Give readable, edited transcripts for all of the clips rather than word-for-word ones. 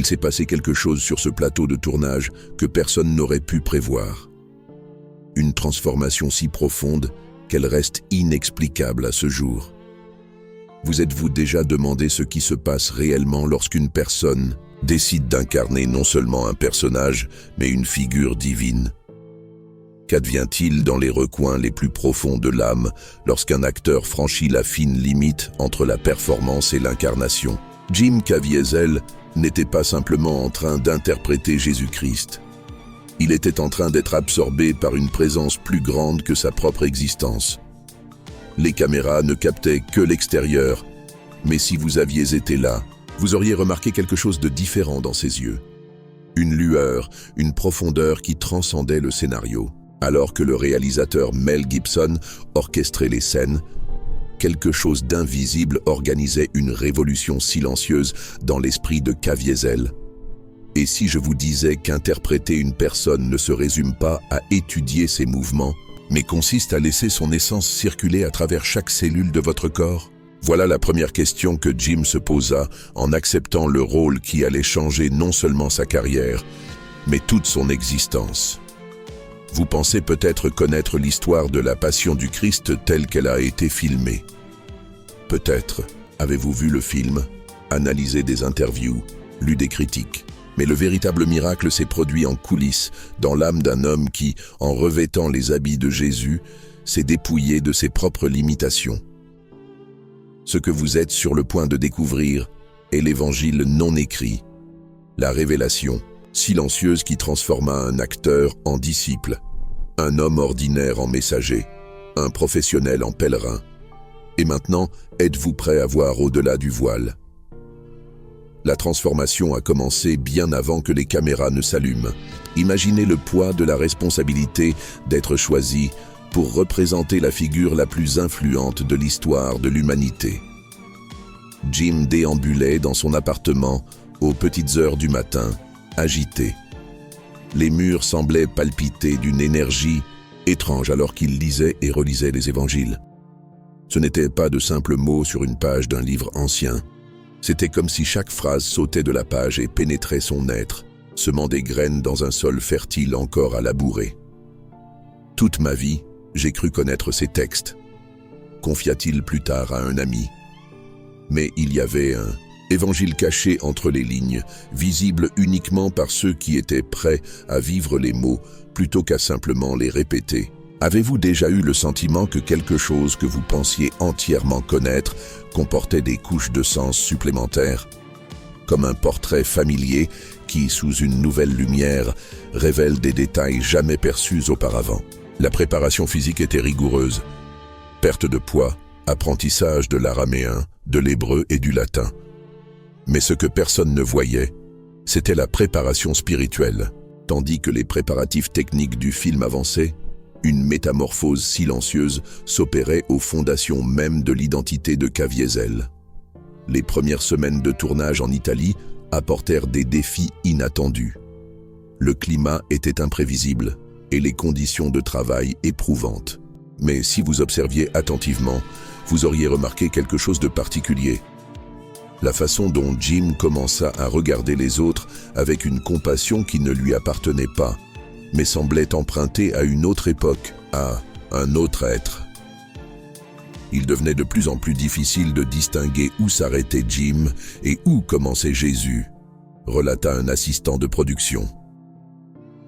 s'est passé quelque chose sur ce plateau de tournage que personne n'aurait pu prévoir. Une transformation si profonde qu'elle reste inexplicable à ce jour. Vous êtes-vous déjà demandé ce qui se passe réellement lorsqu'une personne décide d'incarner non seulement un personnage, mais une figure divine? Qu'advient-il dans les recoins les plus profonds de l'âme lorsqu'un acteur franchit la fine limite entre la performance et l'incarnation? Jim Caviezel n'était pas simplement en train d'interpréter Jésus-Christ. Il était en train d'être absorbé par une présence plus grande que sa propre existence. Les caméras ne captaient que l'extérieur, mais si vous aviez été là, vous auriez remarqué quelque chose de différent dans ses yeux. Une lueur, une profondeur qui transcendait le scénario. Alors que le réalisateur Mel Gibson orchestrait les scènes, quelque chose d'invisible organisait une révolution silencieuse dans l'esprit de Caviezel. Et si je vous disais qu'interpréter une personne ne se résume pas à étudier ses mouvements, mais consiste à laisser son essence circuler à travers chaque cellule de votre corps? Voilà la première question que Jim se posa en acceptant le rôle qui allait changer non seulement sa carrière, mais toute son existence. Vous pensez peut-être connaître l'histoire de la Passion du Christ telle qu'elle a été filmée. Peut-être avez-vous vu le film, analysé des interviews, lu des critiques. Mais le véritable miracle s'est produit en coulisses, dans l'âme d'un homme qui, en revêtant les habits de Jésus, s'est dépouillé de ses propres limitations. Ce que vous êtes sur le point de découvrir est l'évangile non écrit, la révélation silencieuse qui transforma un acteur en disciple, un homme ordinaire en messager, un professionnel en pèlerin. Et maintenant, êtes-vous prêt à voir au-delà du voile? La transformation a commencé bien avant que les caméras ne s'allument. Imaginez le poids de la responsabilité d'être choisi pour représenter la figure la plus influente de l'histoire de l'humanité. Jim déambulait dans son appartement aux petites heures du matin, agité. Les murs semblaient palpiter d'une énergie étrange alors qu'il lisait et relisait les évangiles. Ce n'étaient pas de simples mots sur une page d'un livre ancien. C'était comme si chaque phrase sautait de la page et pénétrait son être, semant des graines dans un sol fertile encore à labourer. Toute ma vie, j'ai cru connaître ces textes, confia-t-il plus tard à un ami. Mais il y avait un évangile caché entre les lignes, visible uniquement par ceux qui étaient prêts à vivre les mots plutôt qu'à simplement les répéter. Avez-vous déjà eu le sentiment que quelque chose que vous pensiez entièrement connaître comportait des couches de sens supplémentaires? Comme un portrait familier qui, sous une nouvelle lumière, révèle des détails jamais perçus auparavant. La préparation physique était rigoureuse. Perte de poids, apprentissage de l'araméen, de l'hébreu et du latin. Mais ce que personne ne voyait, c'était la préparation spirituelle. Tandis que les préparatifs techniques du film avançaient, une métamorphose silencieuse s'opérait aux fondations mêmes de l'identité de Caviezel. Les premières semaines de tournage en Italie apportèrent des défis inattendus. Le climat était imprévisible et les conditions de travail éprouvantes. Mais si vous observiez attentivement, vous auriez remarqué quelque chose de particulier. La façon dont Jim commença à regarder les autres avec une compassion qui ne lui appartenait pas, mais semblait empruntée à une autre époque, à un autre être. Il devenait de plus en plus difficile de distinguer où s'arrêtait Jim et où commençait Jésus, relata un assistant de production.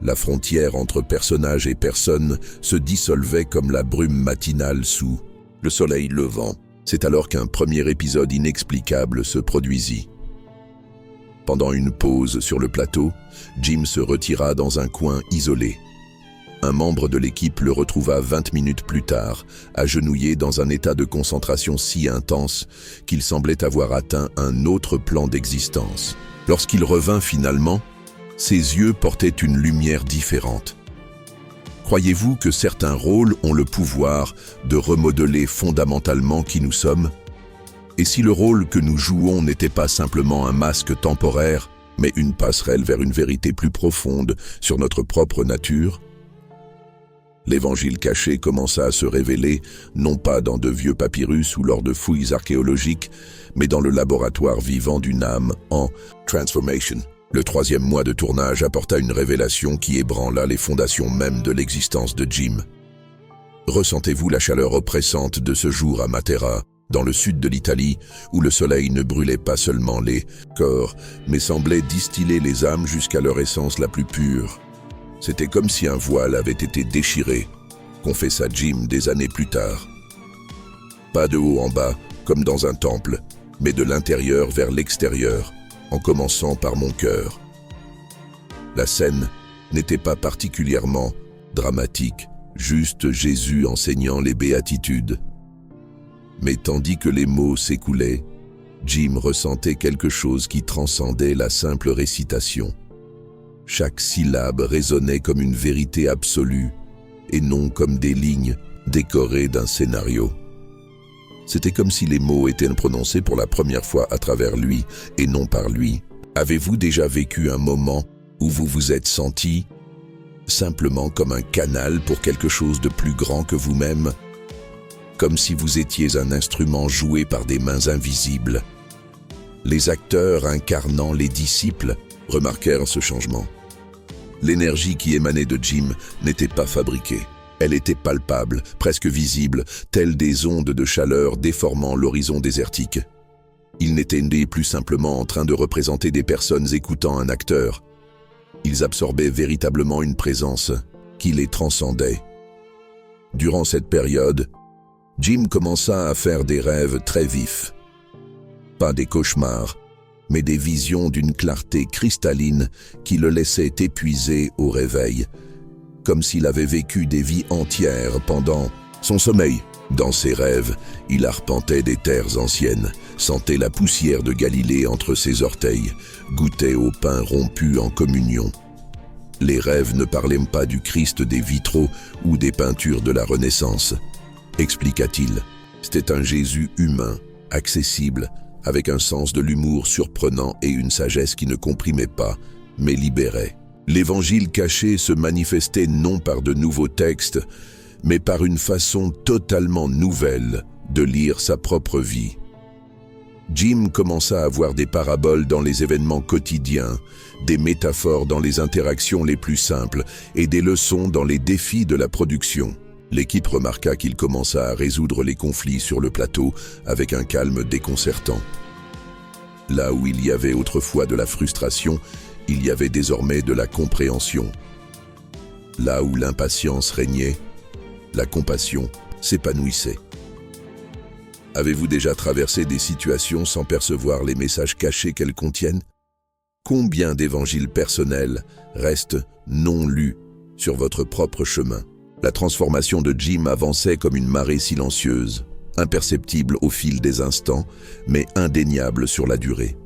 La frontière entre personnage et personne se dissolvait comme la brume matinale sous le soleil levant. C'est alors qu'un premier épisode inexplicable se produisit. Pendant une pause sur le plateau, Jim se retira dans un coin isolé. Un membre de l'équipe le retrouva 20 minutes plus tard, agenouillé dans un état de concentration si intense qu'il semblait avoir atteint un autre plan d'existence. Lorsqu'il revint finalement, ses yeux portaient une lumière différente. Croyez-vous que certains rôles ont le pouvoir de remodeler fondamentalement qui nous sommes? Et si le rôle que nous jouons n'était pas simplement un masque temporaire, mais une passerelle vers une vérité plus profonde sur notre propre nature? L'évangile caché commença à se révéler, non pas dans de vieux papyrus ou lors de fouilles archéologiques, mais dans le laboratoire vivant d'une âme en transformation. Le 3e mois de tournage apporta une révélation qui ébranla les fondations mêmes de l'existence de Jim. Ressentez-vous la chaleur oppressante de ce jour à Matera, dans le sud de l'Italie, où le soleil ne brûlait pas seulement les corps, mais semblait distiller les âmes jusqu'à leur essence la plus pure. C'était comme si un voile avait été déchiré, confessa Jim des années plus tard. Pas de haut en bas, comme dans un temple, mais de l'intérieur vers l'extérieur, en commençant par mon cœur. La scène n'était pas particulièrement dramatique, juste Jésus enseignant les béatitudes. Mais tandis que les mots s'écoulaient, Jim ressentait quelque chose qui transcendait la simple récitation. Chaque syllabe résonnait comme une vérité absolue, et non comme des lignes décorées d'un scénario. C'était comme si les mots étaient prononcés pour la première fois à travers lui, et non par lui. Avez-vous déjà vécu un moment où vous vous êtes senti simplement comme un canal pour quelque chose de plus grand que vous-même, comme si vous étiez un instrument joué par des mains invisibles? Les acteurs incarnant les disciples remarquèrent ce changement. L'énergie qui émanait de Jim n'était pas fabriquée. Elle était palpable, presque visible, telle des ondes de chaleur déformant l'horizon désertique. Ils n'étaient plus simplement en train de représenter des personnes écoutant un acteur. Ils absorbaient véritablement une présence qui les transcendait. Durant cette période, Jim commença à faire des rêves très vifs. Pas des cauchemars, mais des visions d'une clarté cristalline qui le laissait épuisé au réveil, comme s'il avait vécu des vies entières pendant son sommeil. Dans ses rêves, il arpentait des terres anciennes, sentait la poussière de Galilée entre ses orteils, goûtait au pain rompu en communion. Les rêves ne parlaient pas du Christ des vitraux ou des peintures de la Renaissance, expliqua-t-il. C'était un Jésus humain, accessible, avec un sens de l'humour surprenant et une sagesse qui ne comprimait pas, mais libérait. L'évangile caché se manifestait non par de nouveaux textes, mais par une façon totalement nouvelle de lire sa propre vie. Jim commença à voir des paraboles dans les événements quotidiens, des métaphores dans les interactions les plus simples et des leçons dans les défis de la production. L'équipe remarqua qu'il commença à résoudre les conflits sur le plateau avec un calme déconcertant. Là où il y avait autrefois de la frustration, il y avait désormais de la compréhension. Là où l'impatience régnait, la compassion s'épanouissait. Avez-vous déjà traversé des situations sans percevoir les messages cachés qu'elles contiennent? Combien d'évangiles personnels restent non lus sur votre propre chemin? La transformation de Jim avançait comme une marée silencieuse, imperceptible au fil des instants, mais indéniable sur la durée.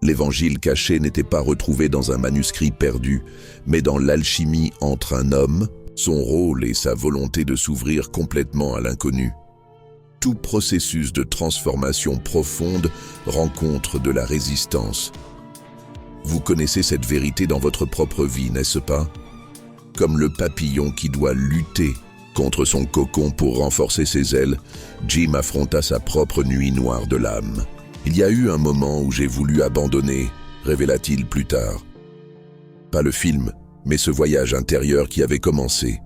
L'évangile caché n'était pas retrouvé dans un manuscrit perdu, mais dans l'alchimie entre un homme, son rôle et sa volonté de s'ouvrir complètement à l'inconnu. Tout processus de transformation profonde rencontre de la résistance. Vous connaissez cette vérité dans votre propre vie, n'est-ce pas? Comme le papillon qui doit lutter contre son cocon pour renforcer ses ailes, Jim affronta sa propre nuit noire de l'âme. Il y a eu un moment où j'ai voulu abandonner, révéla-t-il plus tard. Pas le film, mais ce voyage intérieur qui avait commencé.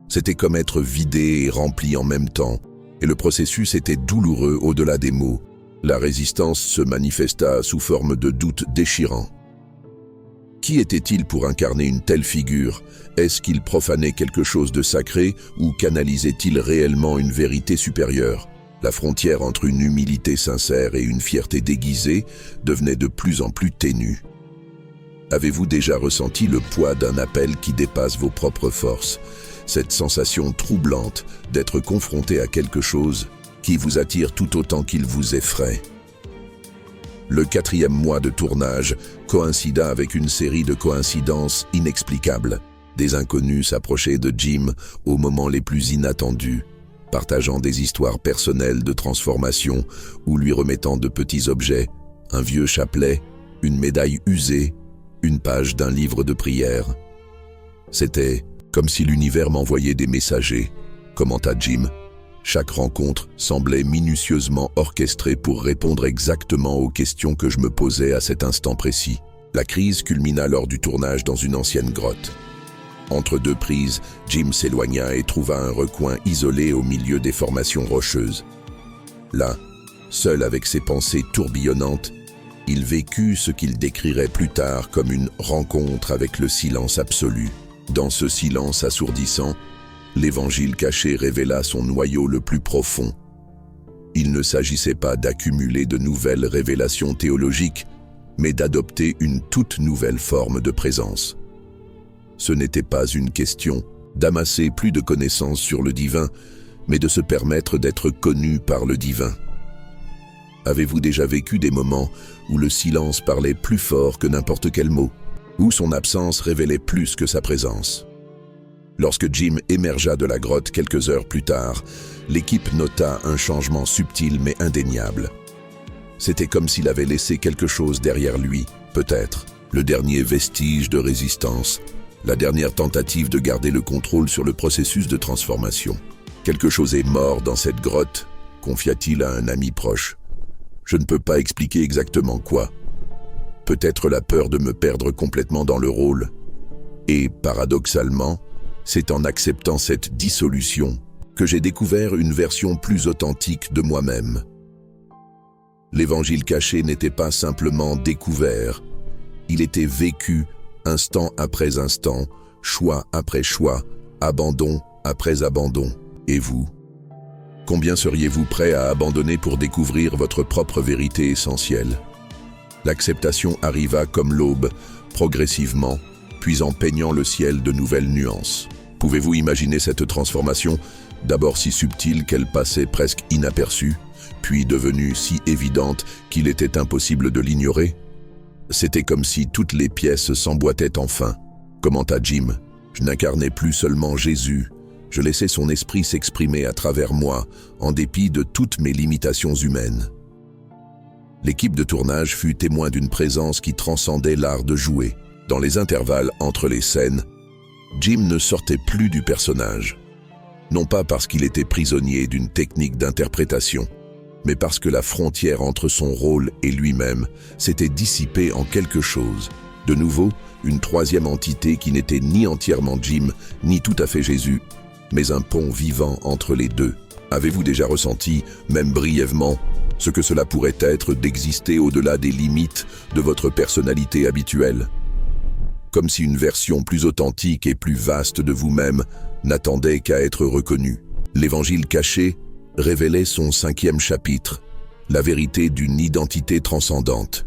C'était comme être vidé et rempli en même temps, et le processus était douloureux au-delà des mots. La résistance se manifesta sous forme de doutes déchirants. Qui était-il pour incarner une telle figure? Est-ce qu'il profanait quelque chose de sacré ou canalisait-il réellement une vérité supérieure? La frontière entre une humilité sincère et une fierté déguisée devenait de plus en plus ténue. Avez-vous déjà ressenti le poids d'un appel qui dépasse vos propres forces? Cette sensation troublante d'être confronté à quelque chose qui vous attire tout autant qu'il vous effraie. Le 4e mois de tournage coïncida avec une série de coïncidences inexplicables. Des inconnus s'approchaient de Jim aux moments les plus inattendus, partageant des histoires personnelles de transformation ou lui remettant de petits objets, un vieux chapelet, une médaille usée, une page d'un livre de prière. C'était comme si l'univers m'envoyait des messagers, commenta Jim. Chaque rencontre semblait minutieusement orchestrée pour répondre exactement aux questions que je me posais à cet instant précis. La crise culmina lors du tournage dans une ancienne grotte. Entre deux prises, Jim s'éloigna et trouva un recoin isolé au milieu des formations rocheuses. Là, seul avec ses pensées tourbillonnantes, il vécut ce qu'il décrirait plus tard comme une rencontre avec le silence absolu. Dans ce silence assourdissant, l'Évangile caché révéla son noyau le plus profond. Il ne s'agissait pas d'accumuler de nouvelles révélations théologiques, mais d'adopter une toute nouvelle forme de présence. Ce n'était pas une question d'amasser plus de connaissances sur le divin, mais de se permettre d'être connu par le divin. Avez-vous déjà vécu des moments où le silence parlait plus fort que n'importe quel mot, où son absence révélait plus que sa présence? Lorsque Jim émergea de la grotte quelques heures plus tard, l'équipe nota un changement subtil mais indéniable. C'était comme s'il avait laissé quelque chose derrière lui, peut-être le dernier vestige de résistance, la dernière tentative de garder le contrôle sur le processus de transformation. « Quelque chose est mort dans cette grotte », confia-t-il à un ami proche. « Je ne peux pas expliquer exactement quoi. Peut-être la peur de me perdre complètement dans le rôle. Et, paradoxalement, c'est en acceptant cette dissolution que j'ai découvert une version plus authentique de moi-même. » L'Évangile caché n'était pas simplement découvert, il était vécu instant après instant, choix après choix, abandon après abandon. Et vous? Combien seriez-vous prêt à abandonner pour découvrir votre propre vérité essentielle? L'acceptation arriva comme l'aube, progressivement, puis en peignant le ciel de nouvelles nuances. Pouvez-vous imaginer cette transformation, d'abord si subtile qu'elle passait presque inaperçue, puis devenue si évidente qu'il était impossible de l'ignorer? C'était comme si toutes les pièces s'emboîtaient enfin. Commenta Jim, je n'incarnais plus seulement Jésus, je laissais son esprit s'exprimer à travers moi, en dépit de toutes mes limitations humaines. L'équipe de tournage fut témoin d'une présence qui transcendait l'art de jouer. Dans les intervalles entre les scènes, Jim ne sortait plus du personnage. Non pas parce qu'il était prisonnier d'une technique d'interprétation, mais parce que la frontière entre son rôle et lui-même s'était dissipée en quelque chose. De nouveau, une troisième entité qui n'était ni entièrement Jim, ni tout à fait Jésus, mais un pont vivant entre les deux. Avez-vous déjà ressenti, même brièvement, ce que cela pourrait être d'exister au-delà des limites de votre personnalité habituelle? Comme si une version plus authentique et plus vaste de vous-même n'attendait qu'à être reconnue. L'Évangile caché révélait son 5e chapitre, la vérité d'une identité transcendante.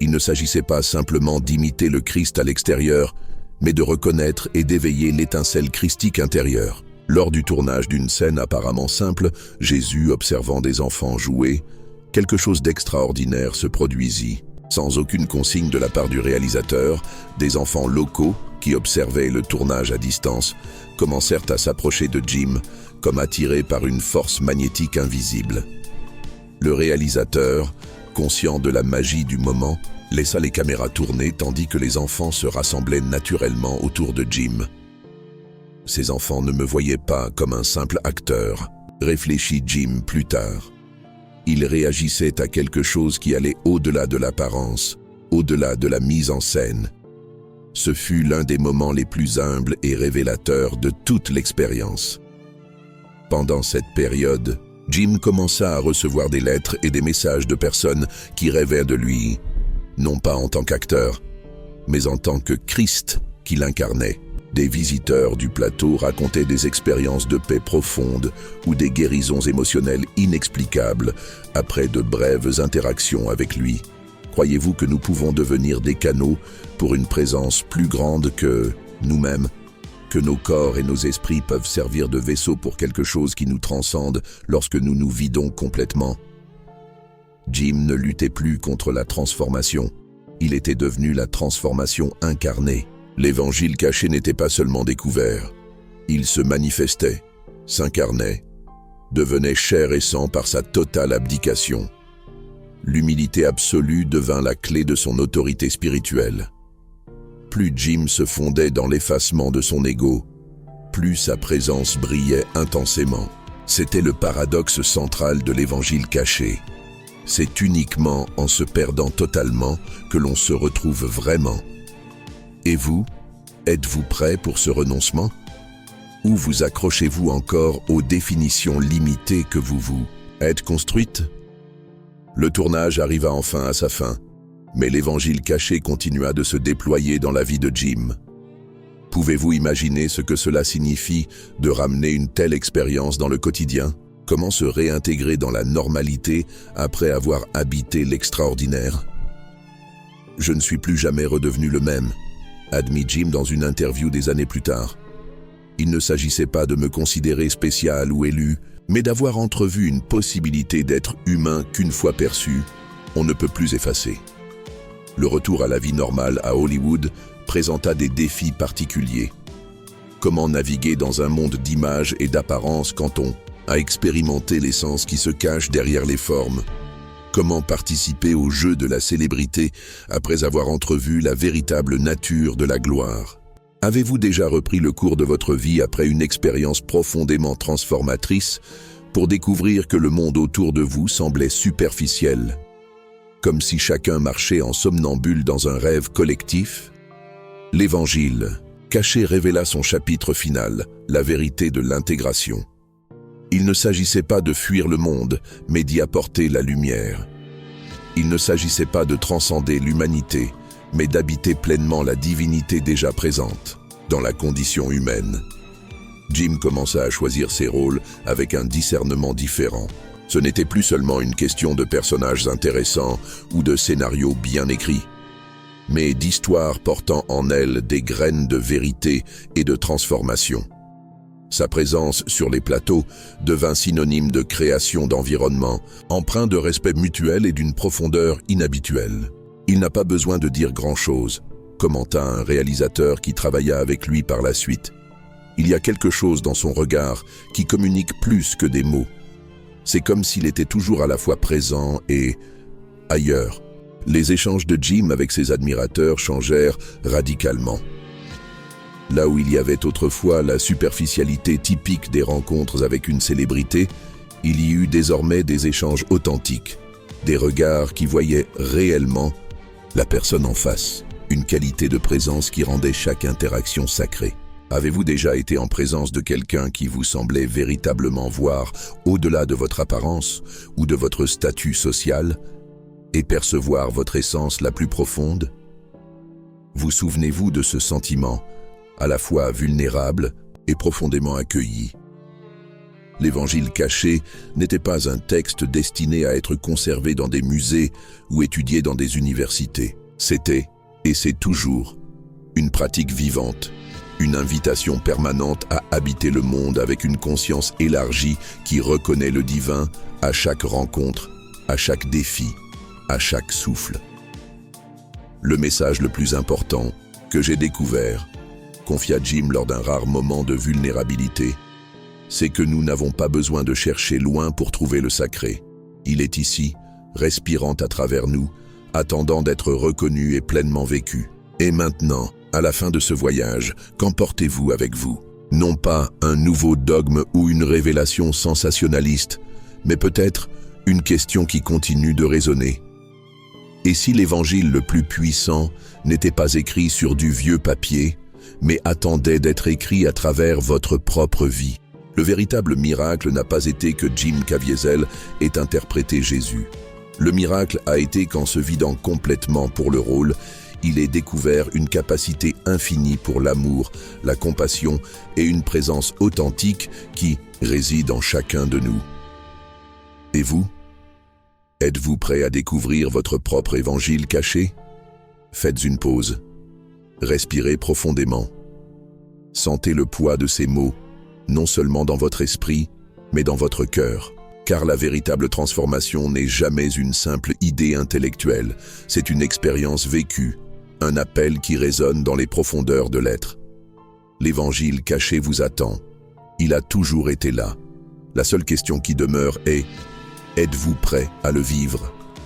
Il ne s'agissait pas simplement d'imiter le Christ à l'extérieur, mais de reconnaître et d'éveiller l'étincelle christique intérieure. Lors du tournage d'une scène apparemment simple, Jésus observant des enfants jouer, quelque chose d'extraordinaire se produisit. Sans aucune consigne de la part du réalisateur, des enfants locaux, qui observaient le tournage à distance, commencèrent à s'approcher de Jim, comme attirés par une force magnétique invisible. Le réalisateur, conscient de la magie du moment, laissa les caméras tourner tandis que les enfants se rassemblaient naturellement autour de Jim. Ces enfants ne me voyaient pas comme un simple acteur, réfléchit Jim plus tard. Ils réagissaient à quelque chose qui allait au-delà de l'apparence, au-delà de la mise en scène. Ce fut l'un des moments les plus humbles et révélateurs de toute l'expérience. Pendant cette période, Jim commença à recevoir des lettres et des messages de personnes qui rêvaient de lui, non pas en tant qu'acteur, mais en tant que Christ qui l'incarnait. Des visiteurs du plateau racontaient des expériences de paix profonde ou des guérisons émotionnelles inexplicables après de brèves interactions avec lui. Croyez-vous que nous pouvons devenir des canaux pour une présence plus grande que nous-mêmes? Que nos corps et nos esprits peuvent servir de vaisseaux pour quelque chose qui nous transcende lorsque nous nous vidons complètement? Jim ne luttait plus contre la transformation. Il était devenu la transformation incarnée. L'Évangile caché n'était pas seulement découvert. Il se manifestait, s'incarnait, devenait chair et sang par sa totale abdication. L'humilité absolue devint la clé de son autorité spirituelle. Plus Jim se fondait dans l'effacement de son ego, plus sa présence brillait intensément. C'était le paradoxe central de l'Évangile caché. C'est uniquement en se perdant totalement que l'on se retrouve vraiment. Et vous, êtes-vous prêt pour ce renoncement? Ou vous accrochez-vous encore aux définitions limitées que vous êtes construites? Le tournage arriva enfin à sa fin, mais l'évangile caché continua de se déployer dans la vie de Jim. Pouvez-vous imaginer ce que cela signifie de ramener une telle expérience dans le quotidien? Comment se réintégrer dans la normalité après avoir habité l'extraordinaire? Je ne suis plus jamais redevenu le même, admit Jim dans une interview des années plus tard. Il ne s'agissait pas de me considérer spécial ou élu, mais d'avoir entrevu une possibilité d'être humain qu'une fois perçue, on ne peut plus effacer. Le retour à la vie normale à Hollywood présenta des défis particuliers. Comment naviguer dans un monde d'images et d'apparences quand on a expérimenté l'essence qui se cache derrière les formes? Comment participer au jeu de la célébrité après avoir entrevu la véritable nature de la gloire? Avez-vous déjà repris le cours de votre vie après une expérience profondément transformatrice pour découvrir que le monde autour de vous semblait superficiel, comme si chacun marchait en somnambule dans un rêve collectif? L'Évangile caché révéla son chapitre final, la vérité de l'intégration. Il ne s'agissait pas de fuir le monde, mais d'y apporter la lumière. Il ne s'agissait pas de transcender l'humanité, mais d'habiter pleinement la divinité déjà présente dans la condition humaine. Jim commença à choisir ses rôles avec un discernement différent. Ce n'était plus seulement une question de personnages intéressants ou de scénarios bien écrits, mais d'histoires portant en elles des graines de vérité et de transformation. Sa présence sur les plateaux devint synonyme de création d'environnement, empreint de respect mutuel et d'une profondeur inhabituelle. Il n'a pas besoin de dire grand-chose, commenta un réalisateur qui travailla avec lui par la suite. Il y a quelque chose dans son regard qui communique plus que des mots. C'est comme s'il était toujours à la fois présent et ailleurs. Les échanges de Jim avec ses admirateurs changèrent radicalement. Là où il y avait autrefois la superficialité typique des rencontres avec une célébrité, il y eut désormais des échanges authentiques, des regards qui voyaient réellement la personne en face, une qualité de présence qui rendait chaque interaction sacrée. Avez-vous déjà été en présence de quelqu'un qui vous semblait véritablement voir au-delà de votre apparence ou de votre statut social et percevoir votre essence la plus profonde? Vous souvenez-vous de ce sentiment, à la fois vulnérable et profondément accueilli? L'Évangile caché n'était pas un texte destiné à être conservé dans des musées ou étudié dans des universités. C'était, et c'est toujours, une pratique vivante, une invitation permanente à habiter le monde avec une conscience élargie qui reconnaît le divin à chaque rencontre, à chaque défi, à chaque souffle. Le message le plus important que j'ai découvert, confia Jim lors d'un rare moment de vulnérabilité, c'est que nous n'avons pas besoin de chercher loin pour trouver le sacré. Il est ici, respirant à travers nous, attendant d'être reconnu et pleinement vécu. Et maintenant, à la fin de ce voyage, qu'emportez-vous avec vous? Non pas un nouveau dogme ou une révélation sensationnaliste, mais peut-être une question qui continue de résonner. Et si l'évangile le plus puissant n'était pas écrit sur du vieux papier, mais attendait d'être écrit à travers votre propre vie? Le véritable miracle n'a pas été que Jim Caviezel ait interprété Jésus. Le miracle a été qu'en se vidant complètement pour le rôle, il ait découvert une capacité infinie pour l'amour, la compassion et une présence authentique qui réside en chacun de nous. Et vous? Êtes-vous prêt à découvrir votre propre évangile caché? Faites une pause. Respirez profondément. Sentez le poids de ces mots, non seulement dans votre esprit, mais dans votre cœur. Car la véritable transformation n'est jamais une simple idée intellectuelle, c'est une expérience vécue, un appel qui résonne dans les profondeurs de l'être. L'évangile caché vous attend. Il a toujours été là. La seule question qui demeure est: êtes-vous prêt à le vivre ?